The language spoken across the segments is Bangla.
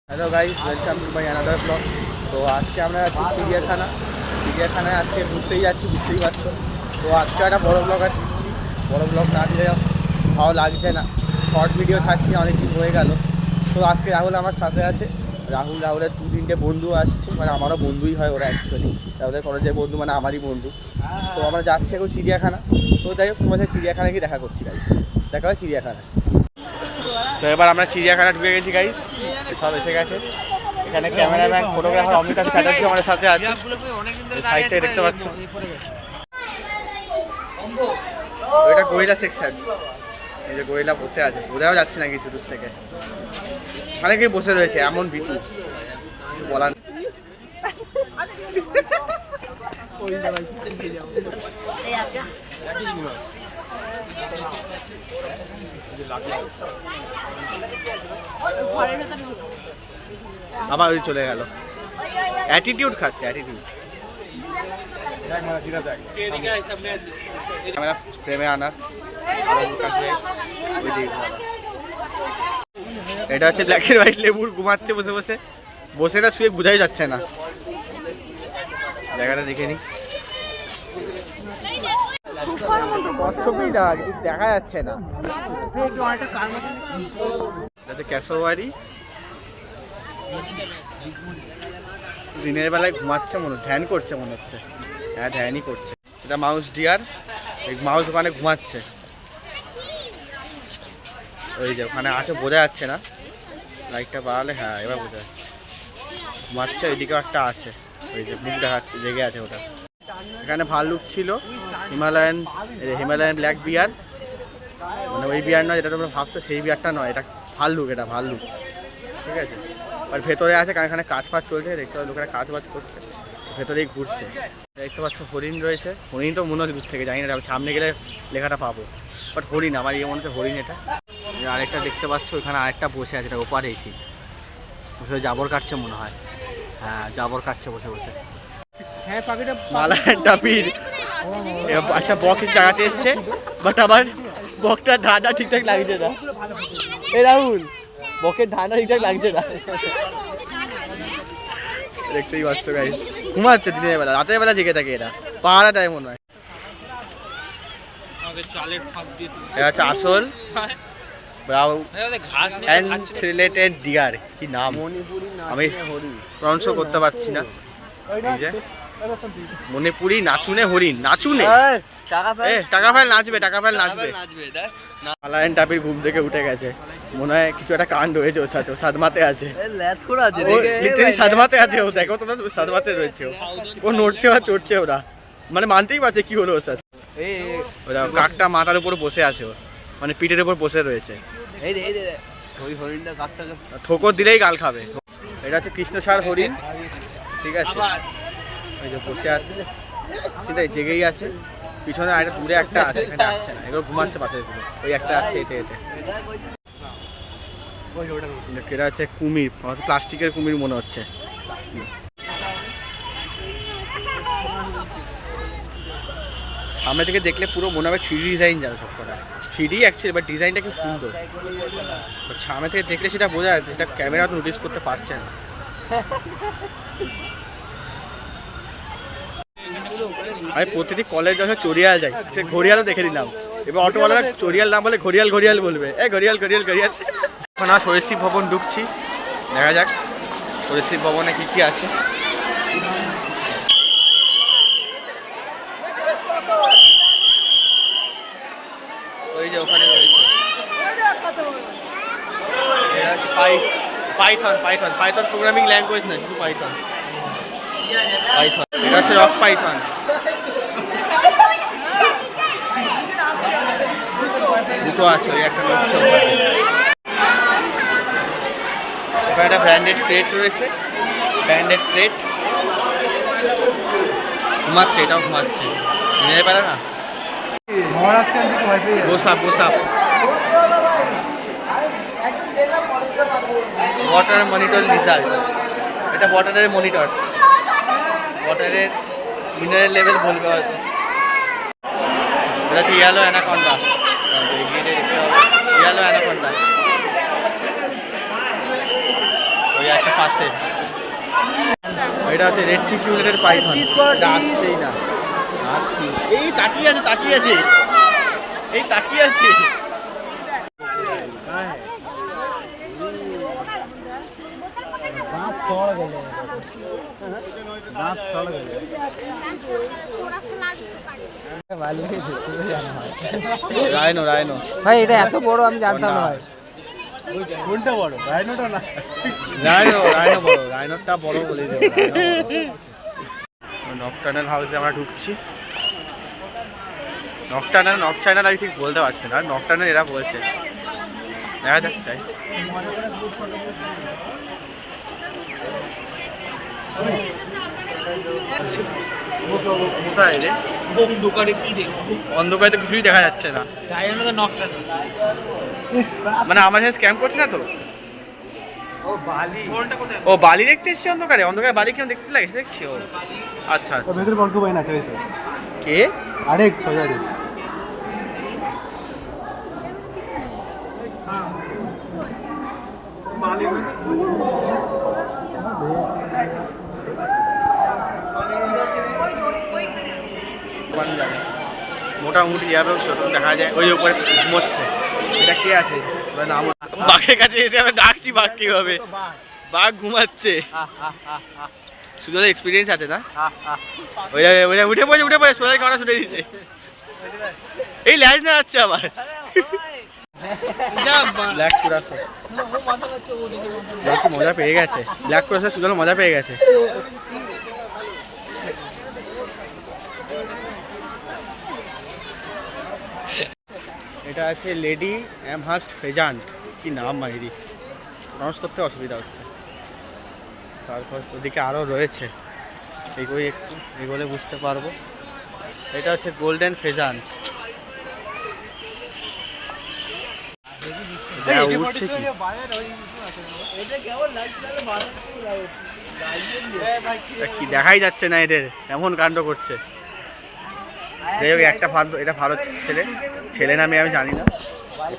Hello guys, welcome to my another blog. তো আজকে আমরা আছি চিড়িয়াখানায় আজকে ঘুরতেই যাচ্ছি, বুঝতেই পারছো। তো আজকে একটা বড় ব্লগ আর দিচ্ছি, বড় ব্লগ না দিলে ভালো লাগছে না। শর্ট ভিডিও ছাড়ছি, অনেকদিন হয়ে গেল। তো আজকে রাহুল আমার সাথে আছে। রাহুলের 2-3টে বন্ধু আসছে, মানে আমারও বন্ধুই হয় ওরা অ্যাকচুয়ালি। রাহুলের কলেজের বন্ধু মানে আমারই বন্ধু। তো আমরা যাচ্ছি এখন চিড়িয়াখানা। তো যাই হোক, তোমার সাথে চিড়িয়াখানায় গিয়ে দেখা করছি গাইস। দেখা হয় চিড়িয়াখানায়। তো এবার আমরা চিড়িয়াখানা ঢুকে গেছি গাইস, সব এসে গেছে। এখানে ক্যামেরাম্যান ফটোগ্রাফার অমিতাভ চ্যাটার্জি আমাদের সাথে আছে। সাইডে দেখতে পাচ্ছ, ওইটা গরিলা সেকশন। এই যে গরিলা বসে আছে, বোঝাও যাচ্ছে না কিছু দূর থেকে। অনেকেই বসে রয়েছে, এমন বিটু কিছু বলার। আবার ওই চলে গেল, অ্যাটিটিউড খাচ্ছে, অ্যাটিটিউড। ফ্রেমে আনার এটা হচ্ছে ব্ল্যাক এন্ড হোয়াইট লেবুর, ঘুমাচ্ছে বসে বসে। বসে না শুয়ে বোঝাই যাচ্ছে না। জায়গাটা দেখে নি, দেখা যাচ্ছে না। ক্যাশোয়ারি দিনের বেলায় ঘুমাচ্ছে মনে, ধ্যান করছে মনে হচ্ছে। হ্যাঁ, ধ্যানই করছে। এটা মাউস ডিয়ার, এই মাউস ওখানে ঘুমাচ্ছে। ওই যে ওখানে আছে, বোঝা যাচ্ছে না, লাইটটা বাড়ালে হ্যাঁ এবার বোঝা যাচ্ছে। ঘুমাচ্ছে, ওইদিকেও একটা আছে, ওই যে মুখ দেখাচ্ছে, জেগে আছে ওটা। এখানে ভাল্লুক ছিল, হিমালয়ান ব্ল্যাক বিয়ার, মানে ওই বিয়ার নয় যেটা তোমরা ভাবছো, সেই বিয়ারটা নয়, এটা ভাল্লুক, এটা ভাল্লুক, ঠিক আছে। আর ভেতরে আছে, কারণ এখানে কাজ ফাজ চলছে, দেখতে পাচ্ছ লোকেরা কাজ বাজ করছে, ভেতরেই ঘুরছে। দেখতে পাচ্ছ হরিণ রয়েছে, হরিণ তো মনে হচ্ছে দূর থেকে, জানি না, সামনে গেলে লেখাটা পাবো, বাট হরিণ, আমার ইয়ে মনে হচ্ছে হরিণ এটা। আরেকটা দেখতে পাচ্ছ ওখানে আরেকটা বসে আছে, এটা ওপারে এসি বসে জাবর কাটছে মনে হয়। হ্যাঁ, জাবর কাটছে বসে বসে। হ্যাঁ, পাখিটা মালায়ান টাপির একটা বক এসে জায়গাতে এসছে, বাট আবার বকটার ধাঁধা ঠিকঠাক লাগছে না। এই রাহুল, বকের ধাঁধা ঠিকঠাক লাগছে না। দেখতেই পাচ্ছ গাইস, ঘুমাচ্ছে দিনের বেলা, রাতের বেলা জেগে থাকে এরা, পাহাড়া দেয় মনে হয়। এটা হচ্ছে আসল রিলেটেড ডিয়ার, কি নাম আমি প্রনাউন্স করতে পারছি না। মণিপুরি নাচুনে হরিণ, নাচুনে টাকা ফাইল নাচবে, টাকা ফাইল নাচবে। মালায়ান টাপির ঘুম থেকে উঠে গেছে, মনে হয় কিছু একটা কাণ্ড হয়েছে ওর সাথে, ও সাদমাতে আছে, লিটারালি সাদমাতে আছে ও। দেখো তোমরা, সাদমাতে রয়েছে ও, নড়ছে ওরা, চড়ছে ওরা, মানে মানতেই পারছে কি হলো ওর সাথে। ওরা কাকটা মাথার উপর বসে আছে, ও মানে পিঠের উপর বসে রয়েছে। ঠোকর দিলেই গাল খাবে। এটা হচ্ছে কৃষ্ণসার হরিণ, ঠিক আছে। ওই যে বসে আছে, সেটাই জেগেই আছে। পিছনে আরেকটা দূরে একটা আছে, এখানে আসছে না, এগুলো ঘুমাচ্ছে পাশে, ওই একটা আছে এটে এটে। এটা হচ্ছে কুমির, প্লাস্টিকের কুমির মনে হচ্ছে। সামনে থেকে দেখলে পুরো মনে হবে 3D ডিজাইন যাবে সব কটা, 3D অ্যাকচুয়ালি, বাট ডিজাইনটা খুব সুন্দর। সামনে থেকে দেখলে সেটা বোঝা যাচ্ছে, সেটা ক্যামেরা তো নোটিস করতে পারছে না। আমি প্রতিটি কলেজ যখন চড়িয়াল যাই, সে ঘড়িয়ালও দেখে দিলাম। এবার অটোওয়ালারা চড়িয়াল নাম বলে ঘড়িয়াল ঘড়িয়াল বলবে, ঘড়িয়াল ঘড়িয়াল ঘড়িয়াল। এখন আর সরীসৃপ ভবন ঢুকছি, দেখা যাক সরীসৃপ ভবনে কী কী আছে। ওই যে ওখানে রয়েছে Python, Python Python programming language না, শুধু পাইথন। পাইথন, এটা হচ্ছে রক পাইথন। দুটো আছে, ওই একটা হচ্ছে ওখানে একটা ব্র্যান্ডেড ক্রেট রয়েছে, ব্র্যান্ডেড ক্রেট। ঘুমাচ্ছে, এটাও ঘুমাচ্ছে, নিয়ে পারে না। গোসাপ, গোসাপ ওয়াটার মনিটর লিজার্ড, এটা ওয়াটারের মনিটর, ওয়াটারের মিনারেল লেভেল বলবে হয়তো। এটা হচ্ছে ইয়েলো অ্যানাকন্ডা, ইয়েলো অ্যানাকন্ডা। ওই একটা পাশে এটা হচ্ছে রেট্রিকিউলেটেড পাইথন, আসছেই না। এই তাকিয়ে আছে, তাকিয়ে আছে, এই তাকিয়ে আছে। রাইনো রাইনো ভাই এটা এত বড় আমি জানতাম না ভাই। কোনটা বড়? রাইনোটা না, রাইনো রাইনো বড়, রাইনোটা বড় বলে দেবো। নকটার্নাল হাউসে আমরা ঢুকছি। নকটার্নাল নকচাইনাল আমি ঠিক বলতে পারছি না, নকটার্নাল এরা বলছে, দেখা যাক চাই। কোথায় রে? অন্ধকারে তো কিছুই দেখা যাচ্ছে না, মানে আমার সাথে স্ক্যাম করছে না তো? ও বালি দেখতে এসছি অন্ধকারে, অন্ধকারে বালি কেন দেখতে লাগে দেখছি। ও আচ্ছা আচ্ছা, ভেতরে কনকুবাইন আছে ওই তো। কে? আরেক ছজারে মোটামুটি যাবে, দেখা যায় ওই উপরে ঘুমোচ্ছে। এটা কে আছে? বাঘের কাছে এসে আমি ডাকছি, বাঘ কি হবে? বাঘ ঘুমাচ্ছে, শুধু এক্সপিরিয়েন্স আছে না? ওই উঠে পড়ে উঠে পড়ে সোনালি খাওয়া শুনে দিচ্ছে। এই ল্যাজ না যাচ্ছে আবার। ব্ল্যাক কুরাসো মজা পেয়ে গেছে, ব্ল্যাক কুরাসো শুধু মজা পেয়ে গেছে। এটা আছে লেডি অ্যামহার্স্ট ফেজান্ট, কি নাম মাইরি, প্রনাউন্স করতে অসুবিধা হচ্ছে। তারপর ওদিকে আরও রয়েছে, এগুলো একটু এগুলো বুঝতে পারবো। এটা হচ্ছে গোল্ডেন ফেজান্ট। উঠছে কি দেখাই যাচ্ছে না, এদের এমন কাণ্ড করছে। একটা ভালো, এটা ভালো ছেলে, ছেলে নামে আমি জানি না,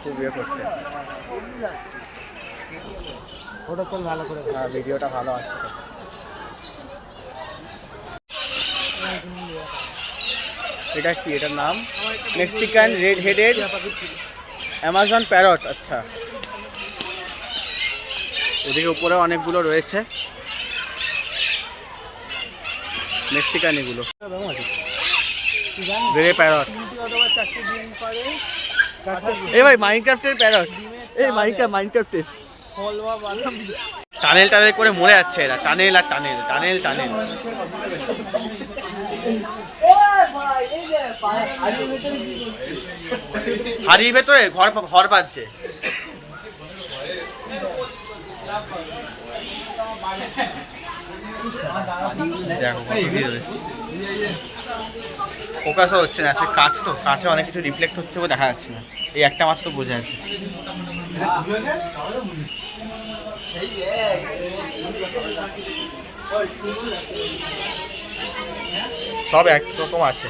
খুব ইয়ে করছে। ভিডিওটা ভালো আসছে। এটা কি, এটার নাম Mexican red headed Amazon parrot. আচ্ছা, এদিকে উপরে অনেকগুলো রয়েছে মেক্সিকান, এগুলো গ্রে প্যারট। এই ভাই মাইনক্রাফটের প্যারট, এই মাইনক্রাফটের টানেল টানেল করে মরে যাচ্ছে এরা, টানেল আর টানেল, টানেল টানেল। হাড়ির ভেতরে ঘর বাঁধছে। দেখো ফোকাসও হচ্ছে না, সে কাঁচ তো, কাঁচে অনেক কিছু রিফ্লেক্ট হচ্ছে বলে দেখা যাচ্ছে না। এই একটা মাত্র বোঝা আছে। সব একরকম আছে।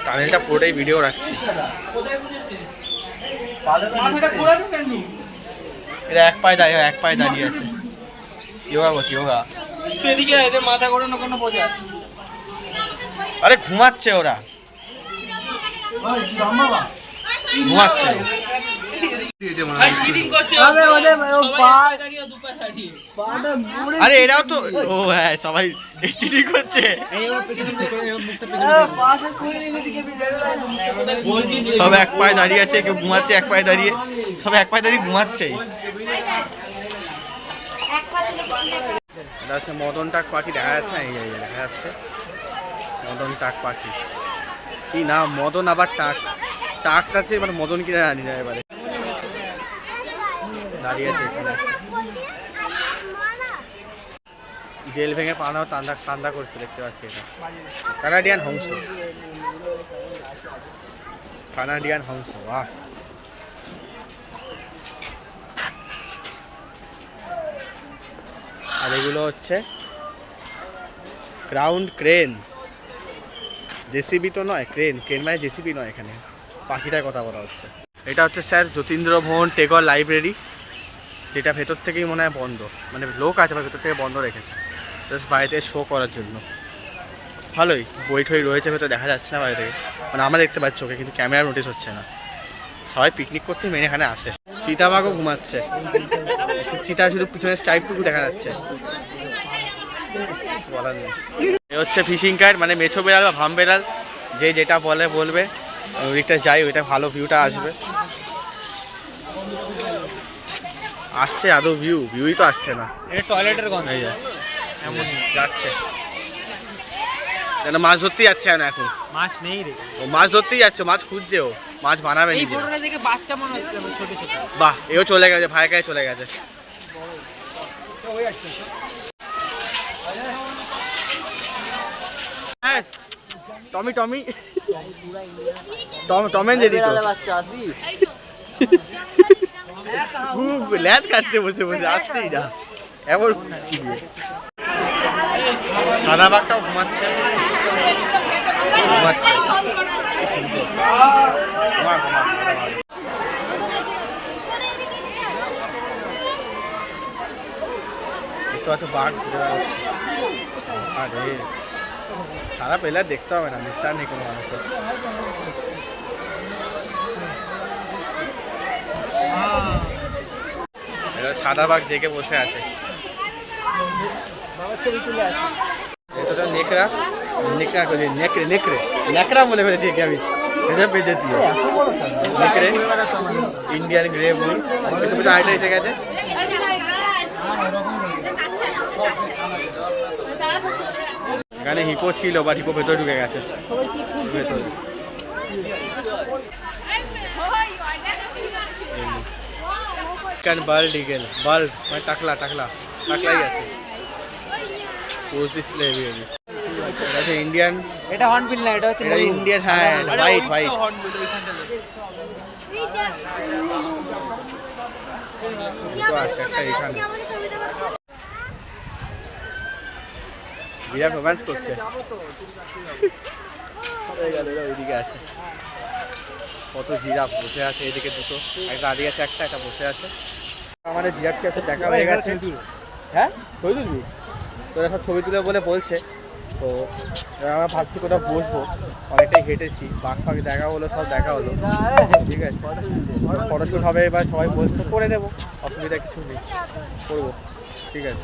টানেলটা পুরোটাই ভিডিও রাখছি। এটা এক পায়ে দাঁড়িয়ে, এক পায়ে দাঁড়িয়ে আছে, ইয়োগা করছি, ইয়োগা। মাথা ঘোরানো কোনো বোঝা। আরে ঘুমাচ্ছে ওরা, ঘুমাচ্ছে। আরে এরাও তো, ও হ্যাঁ সবাই চিটিং করছে। সব এক পায়ে দাঁড়িয়ে আছে, কেউ ঘুমাচ্ছে এক পায়ে দাঁড়িয়ে, সব এক পায়ে দাঁড়িয়ে ঘুমাচ্ছে। এটা হচ্ছে মদন টাক পাখি, দেখা যাচ্ছে না? এই দেখা যাচ্ছে মদন টাক পাখি। কি নাম, মদন আবার টাক, টাক আছে এবার মদন কিনা জানি না। এবারে দাঁড়িয়ে আছে এখানে, জেল ভেঙে পানাও তান্দা তান্দা করছে, দেখতে পাচ্ছি। এটা কানাডিয়ান হংস, কানাডিয়ান হংস। বাহ, আর এগুলো হচ্ছে গ্রাউন্ড ক্রেন, জেসিবি তো নয়, ক্রেন, ক্রেন মানে জেসিবি নয়, এখানে পাখিটার কথা বলা হচ্ছে। এটা হচ্ছে স্যার যতীন্দ্র মোহন টেগর লাইব্রেরি, যেটা ভেতর থেকেই মনে হয় বন্ধ, মানে লোক আছে বা ভেতর থেকে বন্ধ রেখেছে জাস্ট বাড়িতে শো করার জন্য। ভালোই বই ঠই রয়েছে ভেতরে, দেখা যাচ্ছে না বাইরে থেকে, মানে আমরা দেখতে পাচ্ছি ওকে কিন্তু ক্যামেরা নোটিস হচ্ছে না। সবাই পিকনিক করতে মেন এখানে আসে। চিতাবাঘও ঘুমাচ্ছে, চিতা শুধু পিছনের স্টাইপটুকু দেখা যাচ্ছে, বলার নেই। এ হচ্ছে ফিশিং কার্ড, মানে মেছো বেড়াল বা ভাম বেড়াল, যে যেটা বলবে ওইটা যাই, ওইটা ভালো ভিউটা আসবে। আসছে আদৌ ভিউই তো আসছে না। এটা টয়লেটের গন্ধ এই এমন যাচ্ছে যেন মাছ ধরতেই যাচ্ছে না এখন। মাছ নেই রে, ও মাছ ধরতেই যাচ্ছে, মাছ খুঁজছে, ও মাছ বানাবে এই নিজে। ফটোটা দেখে বাচ্চা মনে হচ্ছে ছোট ছোট। বাহ, এও চলে গেছে, ভাইয়ের কাছে চলে গেছে। হ্যাঁ টমি টমেন যে দিত খুব ল্যাদ কাটছে বসে বসে, আসতেই না এমন। সাদা বাঘটাও ঘুমাচ্ছে। দেখতে পাচ্ছ বাঘ ঘুরে বেড়াচ্ছে। আরে সারা পেলে দেখতে হবে না, মিস্টার নেই কোনো মানুষের। সাদা বাঘ জেগে বসে আছে। এটা নেকড়া নেকড়া বলে ফেলেছি একে আমি, বেঁচে দিয়ে নেকড়ে ইন্ডিয়ান গ্রে বুল কিছু কিছু আইটা এসে গেছে। এখানে হিপো ছিল, বা হিপো ভেতরে ঢুকে গেছে ভেতরে। বার্ড ইগেল, বার্ড মানে টাকলাই আছে। ইন্ডিয়ান, এটা হর্নবিল না, এটা হচ্ছে ইন্ডিয়ান। হ্যাঁ হোয়াইট একটা এখানে বিরাট রোম্যান্স করছে। ওইদিকে আছে কত জিরাফ বসে আছে, এদিকে দুটো, একটা দাঁড়িয়ে আছে, একটা বসে আছে। আমাদের জিরাফকে আছে দেখা হয়ে গেছে। হ্যাঁ ছবি তুলবি, তোরা সব ছবি তুলে বলে বলছে তো। আমরা ভাবছি কোথাও বসবো, অনেকটাই হেঁটেছি, বাঘ ফাঁক দেখা হলো, সব দেখা হলো, ঠিক আছে। ফটোশুট হবে, এবার সবাই বলছে তো করে দেবো, অসুবিধা কিছু নেই, করবো, ঠিক আছে।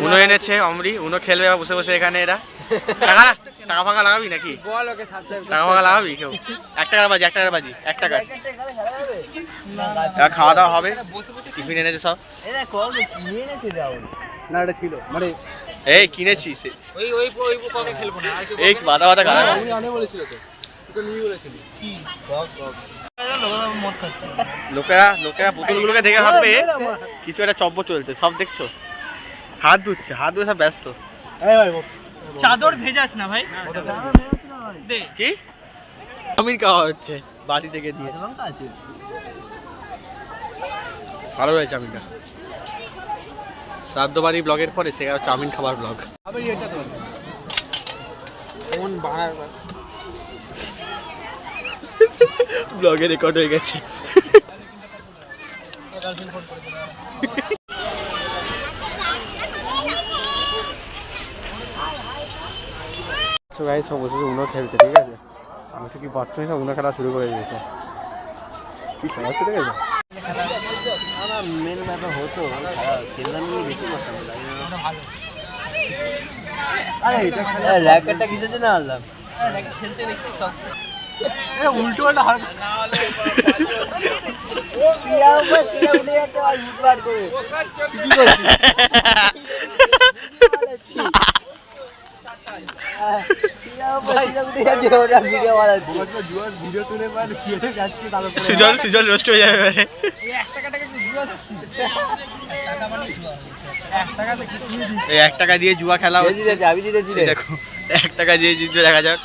উনো এনেছে অমরি, উনো খেলবে বসে বসে এখানে। এরা টাকা ফাঁকা লাগাবি নাকি? টাকা ফাঁকা লাগাবি কেউ? 1 টাকার বাজি 1 টাকা। খাওয়া দাওয়া হবে, টিফিন এনেছে সব। না এটা ছিল মানে এই কিনেছি সে, ওই কথা খেলবো না। এই বাদা গাড়া আমি আনে বলেছিল তো নিয়ে বলেছিলি কি লোকেরা পুতুলগুলোকে দেখে ভাববে কিছু একটা চব্য চলছে, সব দেখছো হাত ধুচ্ছে, সব ব্যস্ত। চাদর ভেজাস না ভাই, কি চাউমিন খাওয়া হচ্ছে বাড়ি থেকে দিয়ে। ভালো রয়েছে চাউমিনটা। শ্রাদ্ধ বাড়ি ব্লগের পরে সে চাউমিন খাবার ব্লগ। ব্লগে রেকর্ড হয়ে গেছে। সব বসে উনো খেলছে, ঠিক আছে। আমি তো কি বাচ্চাই সব উনো খেলা শুরু করে দিয়েছে। কি খেলা হচ্ছে ঠিক আছে। মেন ব্যাপার হতো খেলনা নিয়ে বেশি করতাম। র্যাকেটটা কিসের জন্য আনলাম? খেলতে দেখছি সব উল্টো পাল্টা হারকা উঠে যাচ্ছে ভাই, উঠবার করে কি করছিস? সুজল রোস্ট হয়ে যাবে। 1 টাকাটাকে জুয়া দিচ্ছি, টাকা মানে জুয়া, 1 টাকা দিয়ে এই 1 টাকা দিয়ে জুয়া খেলা হচ্ছে। আমি দিতেছি রে। দেখো 1 টাকা যে জিতবে দেখা যাক।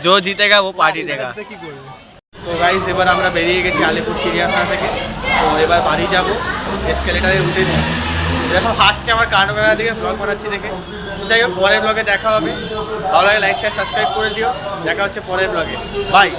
जो जीतेगा वो पार्टी देगा। কি করবে? তো গাইস এবার আমরা বেরিয়ে গেছি আলিপুর চিড়িয়াখানা থেকে। তো এবার বাড়ি যাব, এসকেলেটারে উঠেছি। দেখো হাসছে আমার কান্ডকানা দিকে, ব্লগ বানাচ্ছি দেখে। তো যাই হোক, পরের ব্লগে দেখা হবে। ভালো লাগে লাইক শেয়ার সাবস্ক্রাইব করে দিও। দেখা হচ্ছে পরের ব্লগে, বাই।